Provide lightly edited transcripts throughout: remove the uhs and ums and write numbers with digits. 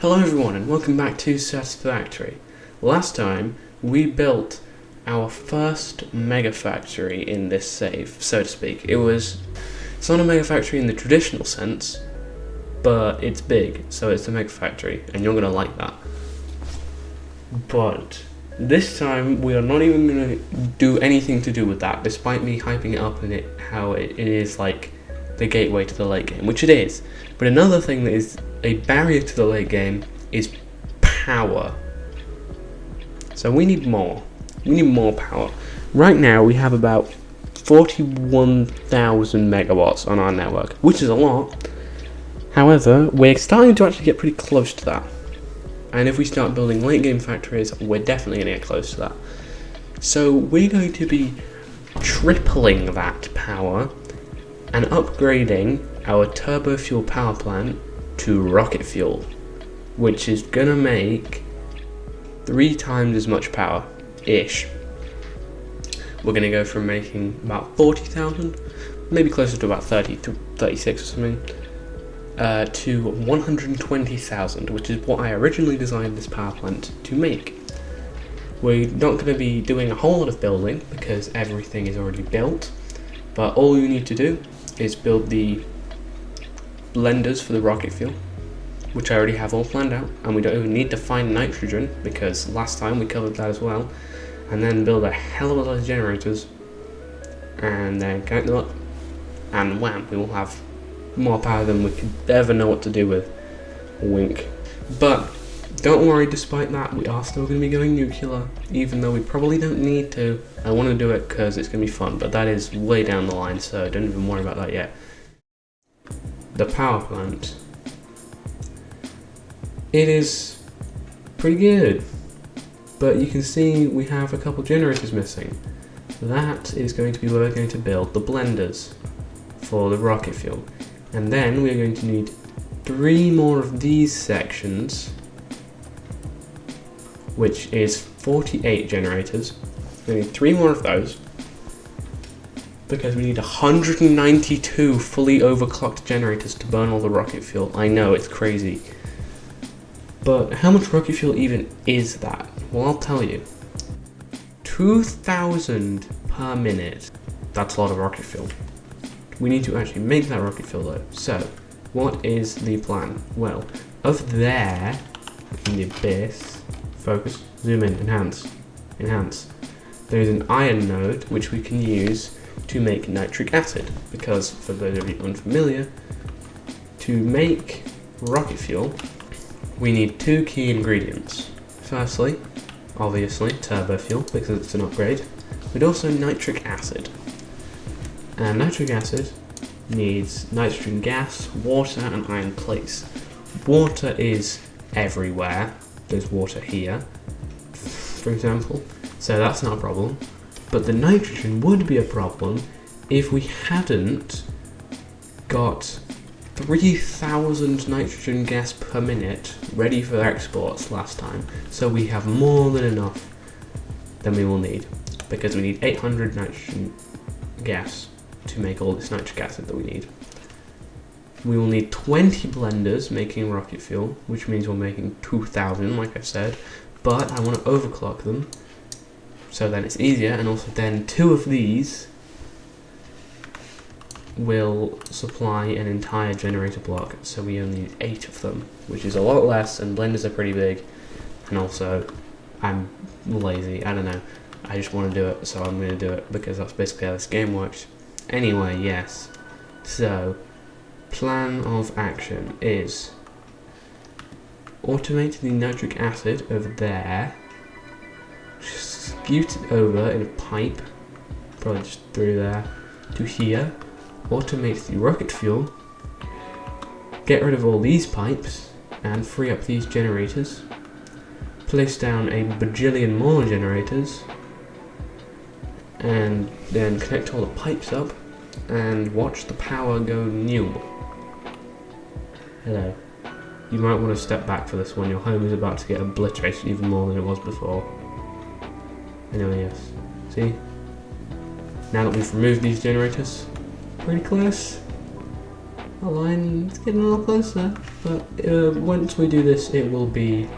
Hello everyone and welcome back to Satisfactory. Last time we built our first mega factory in this save, so to speak. It's not a mega factory in the traditional sense, but it's big, so it's a mega factory, and you're gonna like that. But this time we are not even gonna do anything to do with that, despite me hyping it up and how it is like the gateway to the late game, which it is. But another thing that is a barrier to the late game is power. So we need more. We need more power. Right now we have about 41,000 megawatts on our network, which is a lot. However, we're starting to actually get pretty close to that. And if we start building late game factories, we're definitely going to get close to that. So we're going to be tripling that power and upgrading our turbo fuel power plant to rocket fuel, which is gonna make 3 times as much power ish. We're gonna go from making about 40,000, maybe closer to about 30 to 36 or something, to 120,000, which is what I originally designed this power plant to make. We're not going to be doing a whole lot of building because everything is already built, but all you need to do is build the blenders for the rocket fuel, which I already have all planned out, and we don't even need to find nitrogen because last time we covered that as well, and then build a hell of a lot of generators and then connect them up, and wham, we will have more power than we could ever know what to do with. Wink. But don't worry, despite that we are still going to be going nuclear, even though we probably don't need to. I want to do it because it's going to be fun, but that is way down the line, so don't even worry about that yet. The power plant. It is pretty good, but you can see we have a couple generators missing. That is going to be where we're going to build the blenders for the rocket fuel. And then we're going to need 3 more of these sections, which is 48 generators. We need 3 more of those because we need 192 fully overclocked generators to burn all the rocket fuel. I know, it's crazy. But how much rocket fuel even is that? Well, I'll tell you. 2,000 per minute. That's a lot of rocket fuel. We need to actually make that rocket fuel though. So, what is the plan? Well, over there, in the abyss, focus, zoom in, enhance. There is an iron node which we can use to make nitric acid, because for those of you unfamiliar, to make rocket fuel, we need 2 key ingredients. Firstly, obviously, turbo fuel, because it's an upgrade, but also nitric acid. And nitric acid needs nitrogen gas, water, and iron plates. Water is everywhere. There's water here, for example, so that's not a problem. But the nitrogen would be a problem if we hadn't got 3,000 nitrogen gas per minute ready for exports last time. So we have more than enough than we will need, because we need 800 nitrogen gas to make all this nitric acid that we need. We will need 20 blenders making rocket fuel, which means we're making 2,000, like I said, but I want to overclock them, so then it's easier, and also then 2 of these will supply an entire generator block, so we only need 8 of them, which is a lot less, and blenders are pretty big, and also I'm lazy, I don't know, I just want to do it, so I'm going to do it, because that's basically how this game works. Anyway, yes, so plan of action is automate the nitric acid over there, scoot it over in a pipe, probably just through there, to here, automate the rocket fuel, get rid of all these pipes, and free up these generators, place down a bajillion more generators, and then connect all the pipes up, and watch the power go new. Hello. You might want to step back for this one, your home is about to get obliterated even more than it was before. Anyway, yes. See? Now that we've removed these generators, pretty close. the line is getting a little closer, but once we do this, it will be.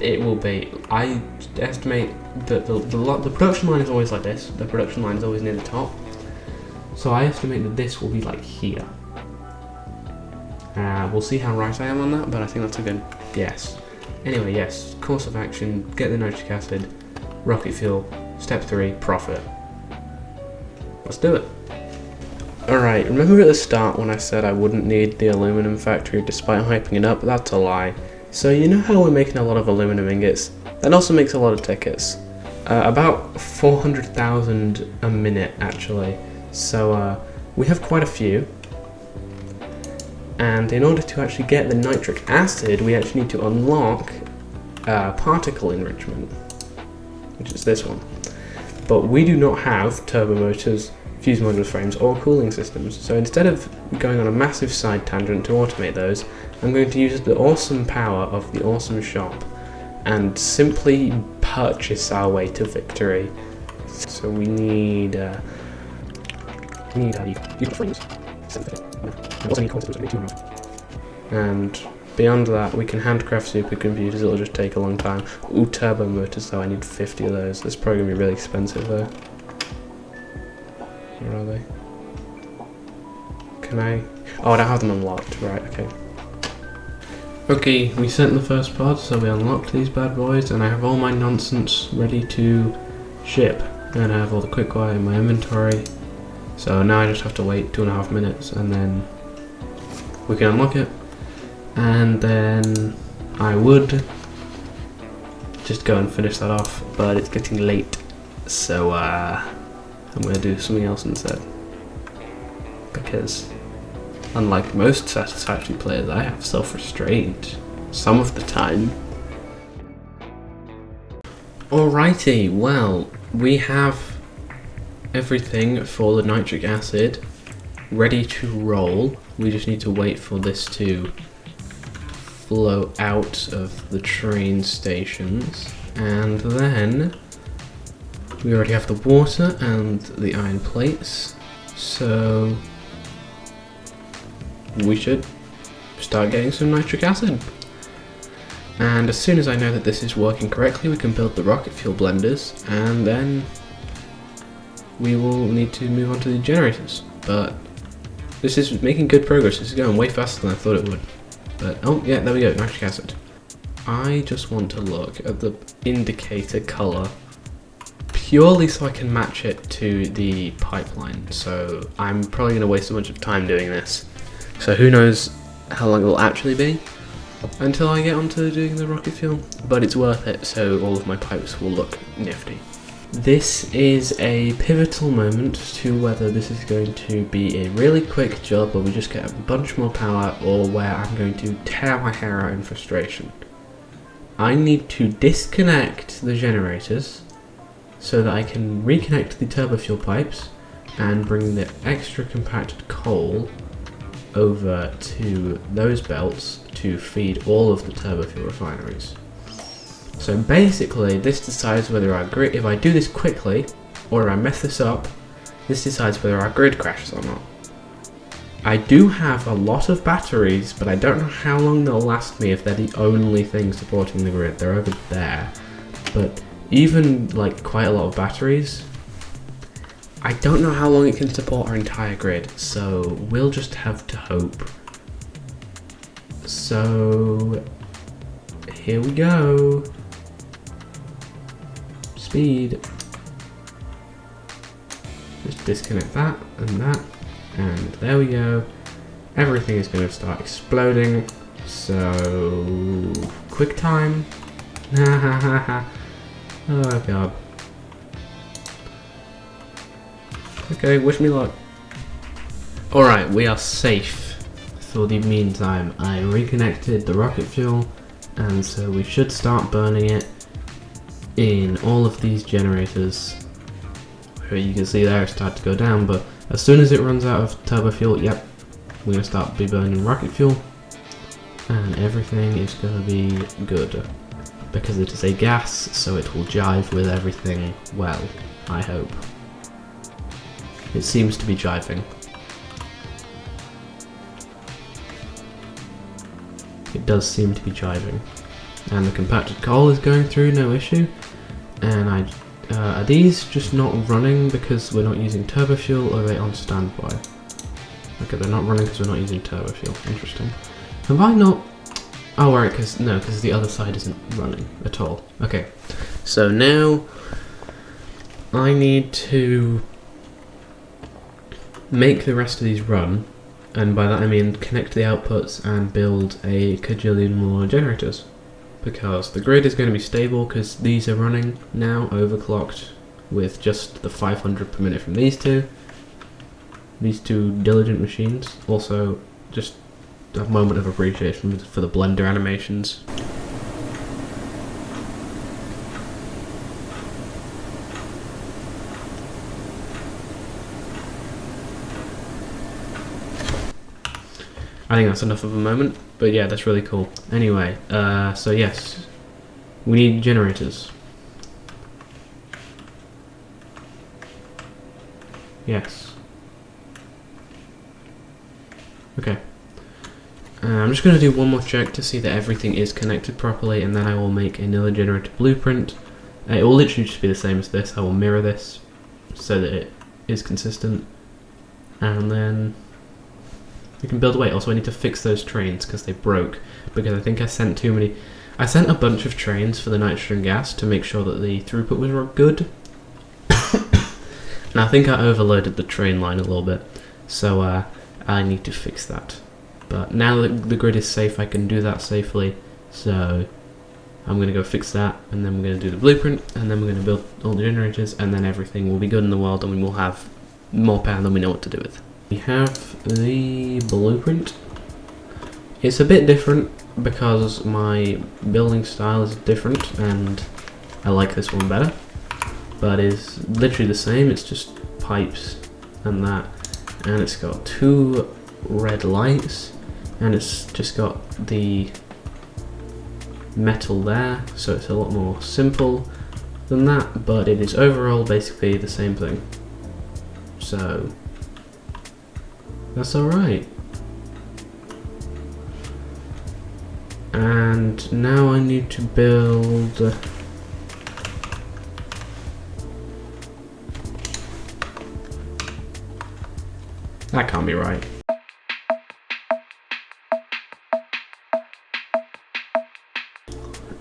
I estimate that the production line is always like this. The production line is always near the top. So I estimate that this will be like here. We'll see how right I am on that, but I think that's a good guess. Anyway, yes, course of action, get the nitric acid, rocket fuel, step 3, profit. Let's do it. Alright, remember at the start when I said I wouldn't need the aluminum factory despite hyping it up? That's a lie. So you know how we're making a lot of aluminum ingots? That also makes a lot of tickets. About 400,000 a minute actually. So we have quite a few. And in order to actually get the nitric acid, we actually need to unlock particle enrichment, which is this one. But we do not have turbo motors, fuse module frames, or cooling systems. So instead of going on a massive side tangent to automate those, I'm going to use the awesome power of the awesome shop and simply purchase our way to victory. So we need frames. And beyond that, we can handcraft supercomputers. It'll just take a long time. Ooh, turbo motors though. I need 50 of those. This is probably gonna be really expensive though. Where are they? Can I? Oh, I don't have them unlocked. Right. Okay. Okay, we sent the first pod, so we unlocked these bad boys, and I have all my nonsense ready to ship. And I have all the quickwire in my inventory. So now I just have to wait 2.5 minutes, and then we can unlock it. And then I would just go and finish that off, but it's getting late, so I'm going to do something else instead. Because unlike most Satisfactory players, I have self-restraint some of the time. Alrighty, well, we have everything for the nitric acid ready to roll. We just need to wait for this to flow out of the train stations, and then we already have the water and the iron plates, so we should start getting some nitric acid. And as soon as I know that this is working correctly, we can build the rocket fuel blenders, and then we will need to move on to the generators. But this is making good progress. This is going way faster than I thought it would. But oh yeah, there we go, nitric acid. I just want to look at the indicator color purely so I can match it to the pipeline. So I'm probably going to waste a bunch of time doing this. So who knows how long it will actually be until I get onto doing the rocket fuel. But it's worth it, so all of my pipes will look nifty. This is a pivotal moment to whether this is going to be a really quick job where we just get a bunch more power, or where I'm going to tear my hair out in frustration. I need to disconnect the generators so that I can reconnect the turbo fuel pipes and bring the extra compacted coal over to those belts to feed all of the turbo fuel refineries. So basically, this decides whether our grid, if I do this quickly, or if I mess this up, this decides whether our grid crashes or not. I do have a lot of batteries, but I don't know how long they'll last me if they're the only thing supporting the grid. They're over there. But even like quite a lot of batteries, I don't know how long it can support our entire grid, so we'll just have to hope. So here we go. Speed. Just disconnect that and that, and there we go. Everything is going to start exploding. So quick time. Oh god. Okay, wish me luck. Alright, we are safe for the meantime. I reconnected the rocket fuel, and so we should start burning it in all of these generators. Here you can see there, it started to go down, but as soon as it runs out of turbo fuel, yep, we're going to start burning rocket fuel, and everything is going to be good. Because it is a gas, so it will jive with everything well, I hope. It seems to be jiving. it does seem to be jiving. And the compacted coal is going through, no issue. And are these just not running because we're not using turbo fuel, or are they on standby? Okay, they're not running because we're not using turbo fuel. Interesting. Have I not... Oh, right, because the other side isn't running at all. Okay, so now I need to make the rest of these run, and by that I mean connect the outputs and build a cajillion more generators, because the grid is going to be stable because these are running now overclocked with just the 500 per minute from these two diligent machines. Also, just a moment of appreciation for the blender animations. I think that's enough of a moment, but yeah, that's really cool. Anyway, so yes, we need generators. Yes. Okay. I'm just going to do one more check to see that everything is connected properly, and then I will make another generator blueprint. It will literally just be the same as this. I will mirror this so that it is consistent, and then we can build away. Also, I need to fix those trains because they broke, because I think I sent too many. I sent a bunch of trains for the nitrogen gas to make sure that the throughput was good. And I think I overloaded the train line a little bit, so I need to fix that. But now that the grid is safe, I can do that safely, so I'm going to go fix that, and then we're going to do the blueprint, and then we're going to build all the generators, and then everything will be good in the world, and we will have more power than we know what to do with. We have the blueprint. It's a bit different because my building style is different, and I like this one better. But it's literally the same, it's just pipes and that. And it's got two red lights, and it's just got the metal there, so it's a lot more simple than that, but it is overall basically the same thing. So that's alright. And now I need to build that can't be right.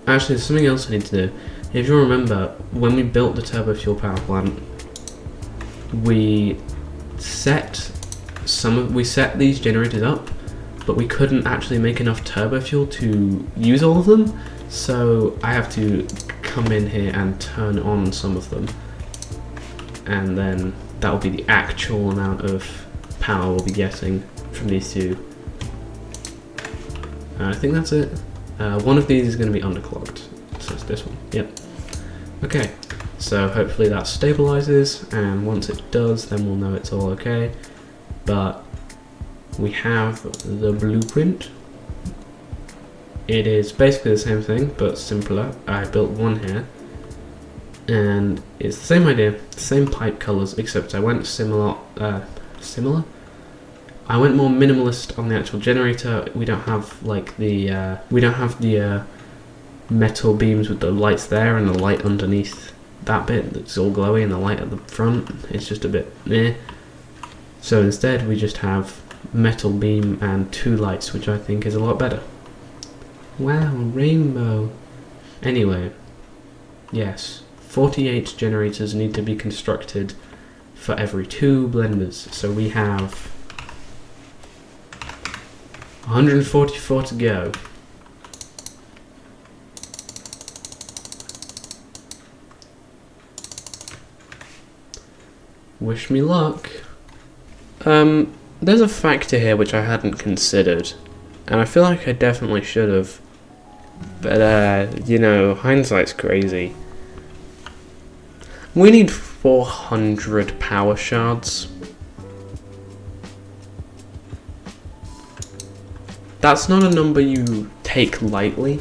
Actually, there's something else I need to do. If you remember, when we built the turbo fuel power plant, we set these generators up, but we couldn't actually make enough turbo fuel to use all of them, so I have to come in here and turn on some of them, and then that will be the actual amount of power we'll be getting from these two. I think that's it. One of these is going to be underclocked, so it's this one. Yep. Okay, so hopefully that stabilizes, and once it does, then we'll know it's all okay. But we have the blueprint. It is basically the same thing, but simpler. I built one here, and it's the same idea, same pipe colors, except I went similar. I went more minimalist on the actual generator. We don't have like the metal beams with the lights there and the light underneath that bit that's all glowy, and the light at the front it's just a bit meh. So instead we just have metal beam and two lights, which I think is a lot better. Wow, rainbow. Anyway, yes, 48 generators need to be constructed for every 2 blenders. So we have 144 to go. Wish me luck. There's a factor here which I hadn't considered, and I feel like I definitely should have, but you know, hindsight's crazy. We need 400 power shards. That's not a number you take lightly.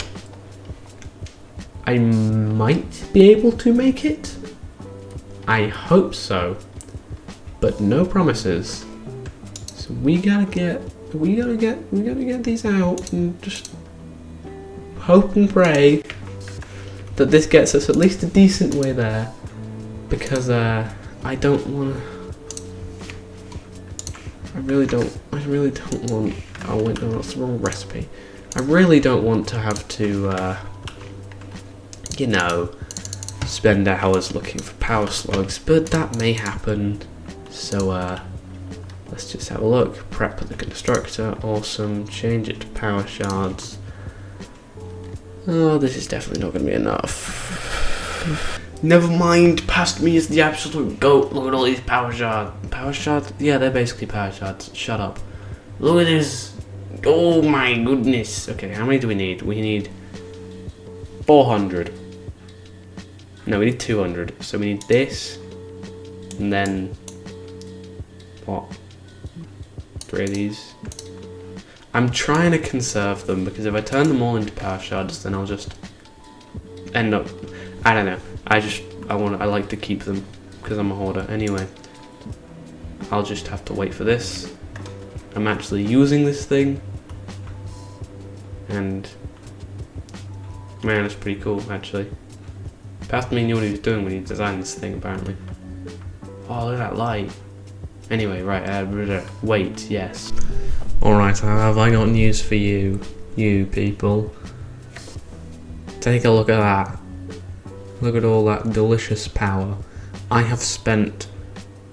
I might be able to make it. I hope so, but no promises. So we gotta get these out and just hope and pray that this gets us at least a decent way there, because I don't want to. I really don't want. Oh wait, no, that's the wrong recipe. I really don't want to have to, you know, spend hours looking for power slugs, but that may happen. So let's just have a look. Prep the constructor, awesome. Change it to power shards. Oh, this is definitely not going to be enough. Never mind, past me is the absolute goat. Look at all these power shards. Power shards? Yeah, they're basically power shards. Shut up. Look at this. Oh my goodness. Okay, how many do we need? We need 400. No, we need 200. So we need this. And then what? 3 of these. I'm trying to conserve them, because if I turn them all into power shards, then I'll just end up, I don't know. I like to keep them because I'm a hoarder. Anyway, I'll just have to wait for this. I'm actually using this thing, and man, it's pretty cool actually. Past me knew what he was doing when he designed this thing, apparently. Oh, look at that light. Anyway, right, wait, yes. Alright, have I got news for you people. Take a look at that. Look at all that delicious power. I have spent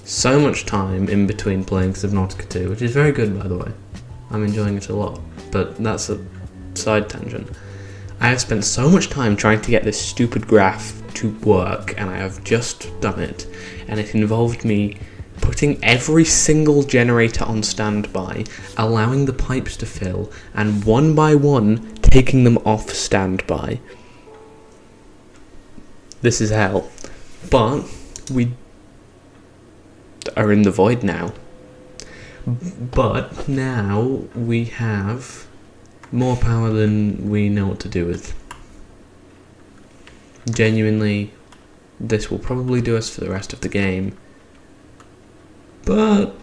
so much time in between playing Subnautica 2, which is very good, by the way. I'm enjoying it a lot, but that's a side tangent. I have spent so much time trying to get this stupid graph to work, and I have just done it, and it involved me putting every single generator on standby, allowing the pipes to fill, and one by one taking them off standby. This is hell. But we are in the void now. But now we have more power than we know what to do with. Genuinely, this will probably do us for the rest of the game. But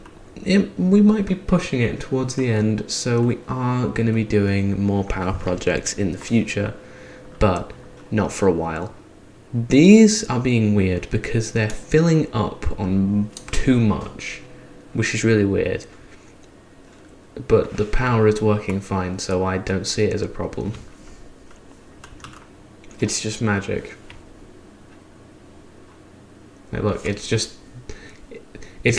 we might be pushing it towards the end, so we are going to be doing more power projects in the future, but not for a while. These are being weird because they're filling up on too much, which is really weird. But the power is working fine, so I don't see it as a problem. It's just magic. Like, look, it's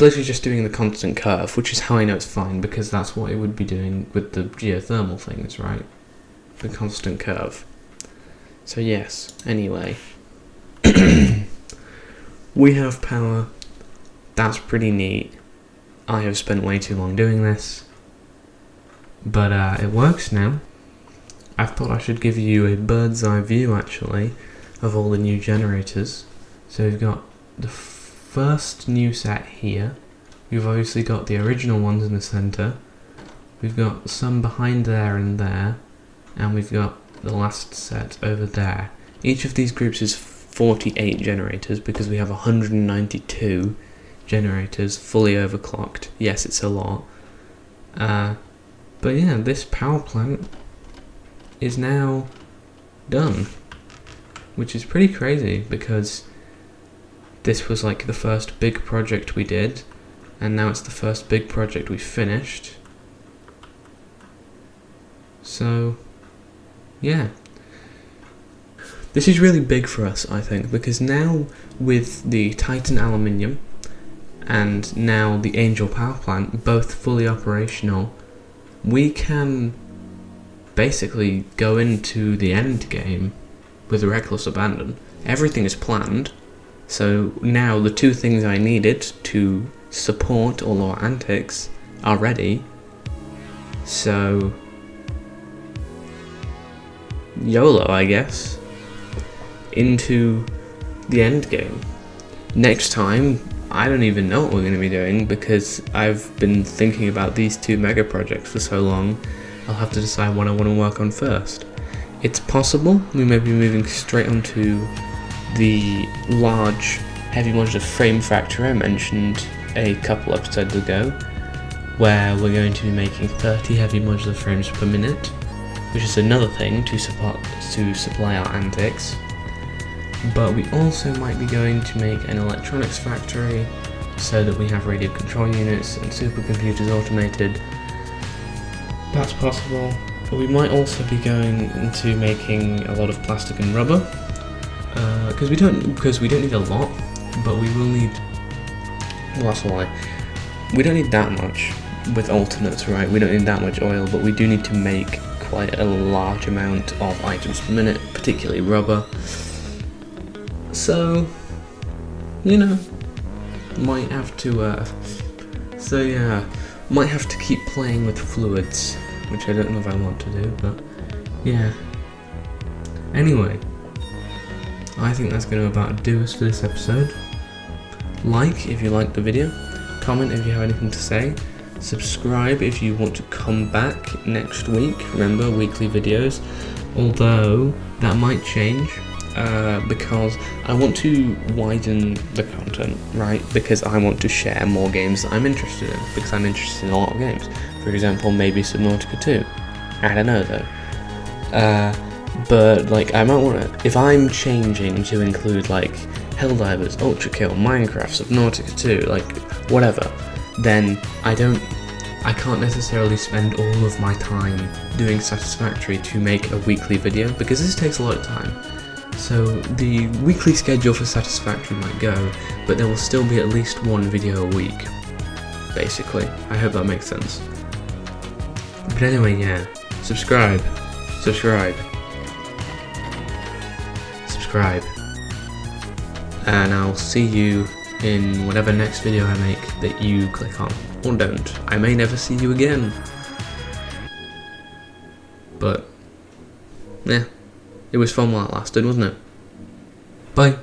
literally just doing the constant curve, which is how I know it's fine, because that's what it would be doing with the geothermal things, right? The constant curve. So yes, anyway. We have power. That's pretty neat. I have spent way too long doing this, but it works now. I thought I should give you a bird's eye view, actually, of all the new generators. So we've got the first new set here. We've obviously got the original ones in the centre. We've got some behind there and there, and we've got the last set over there. Each of these groups is 48 generators, because we have 192 generators fully overclocked. Yes, it's a lot. But yeah, this power plant is now done, which is pretty crazy, because this was like the first big project we did, and now it's the first big project we finished. So yeah, this is really big for us, I think, because now with the Titan Aluminium and now the Angel Power Plant both fully operational, we can basically go into the end game with reckless abandon. Everything is planned, so now the two things I needed to support all our antics are ready. So YOLO, I guess, into the end game. Next time, I don't even know what we're going to be doing, because I've been thinking about these two mega projects for so long. I'll have to decide what I want to work on first. It's possible we may be moving straight onto the large heavy modular frame factory I mentioned a couple episodes ago, where we're going to be making 30 heavy modular frames per minute. which is another thing to supply our antics. But we also might be going to make an electronics factory so that we have radio control units and supercomputers automated. That's possible. We might also be going into making a lot of plastic and rubber, because we don't need a lot, but we will need. Well, that's a lie. We don't need that much with alternates, right? We don't need that much oil, but we do need to make quite a large amount of items per minute, particularly rubber. So, you know, might have to. Might have to keep playing with fluids, which I don't know if I want to do, but yeah. Anyway, I think that's going to about do us for this episode. Like if you liked the video, comment if you have anything to say, subscribe if you want to come back next week. Remember, weekly videos, although that might change because I want to widen the content, right? Because I want to share more games that I'm interested in, because I'm interested in a lot of games. For example, maybe Subnautica 2. I don't know though. But like, I might want to, if I'm changing to include like Helldivers, Ultra Kill, Minecraft, Subnautica 2, like whatever, then I can't necessarily spend all of my time doing Satisfactory to make a weekly video, because this takes a lot of time. So the weekly schedule for Satisfactory might go, but there will still be at least one video a week, basically. I hope that makes sense. But anyway, yeah, subscribe, and I'll see you in whatever next video I make that you click on, or don't. I may never see you again. But, yeah, it was fun while it lasted, wasn't it? Bye.